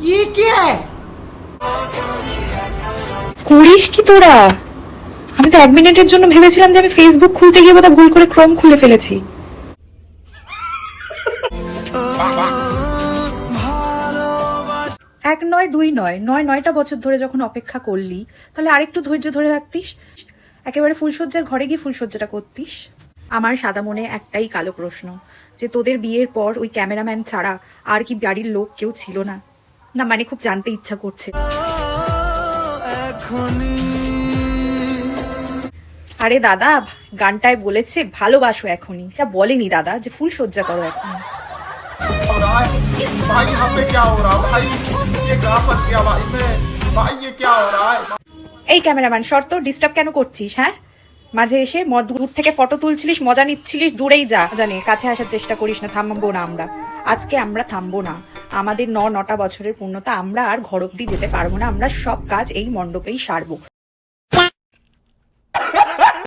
ये क्या है? করিস কি তোরা? আমি তো 1 মিনিটের জন্য ভেবেছিলাম যে আমি ফেসবুক খুলতে গিয়ে বোধহয় ভুল করে ক্রোম খুলে ফেলেছি। এক নয়, দুই নয়, 9টা বছর ধরে যখন অপেক্ষা করলি, তাহলে আরেকটু ধৈর্য ধরে রাখতিস, একেবারে ফুলসজ্জার ঘরে গিয়ে ফুলসজ্জাটা করতিস। আমার সাদা মনে একটাই কালো প্রশ্ন, যে তোদের বিয়ের পর ওই ক্যামেরাম্যান ছাড়া আর কি বাড়ির লোক কেউ ছিল না? না মানে খুব জানতে ইচ্ছা করছে। আরে দাদা, গানটায় বলেছে ভালোবাসো এখনই, এটা বলেনি দাদা যে ফুলসজ্জা করো এখন। भाई यहाँ पे क्या हो रहा भाई? ये कहाँ फंस गया भाई मैं? भाई ये क्या हो रहा है? এই ক্যামেরাম্যান, শর্ত ডিস্টার্ব কেন করছিস? হ্যাঁ, মাঝে এসে দূর থেকে ফটো তুলছিলিস, মজা নিচ্ছিলিস, দূরেই যা, জানে কাছে আসার চেষ্টা করিস না। থামবো না আমরা, আজকে আমরা থামবো না। আমাদের 9টা বছরের পূর্ণতা, আমরা আর ঘর অব্দি যেতে পারবো না, আমরা সব কাজ এই মণ্ডপেই সারবো।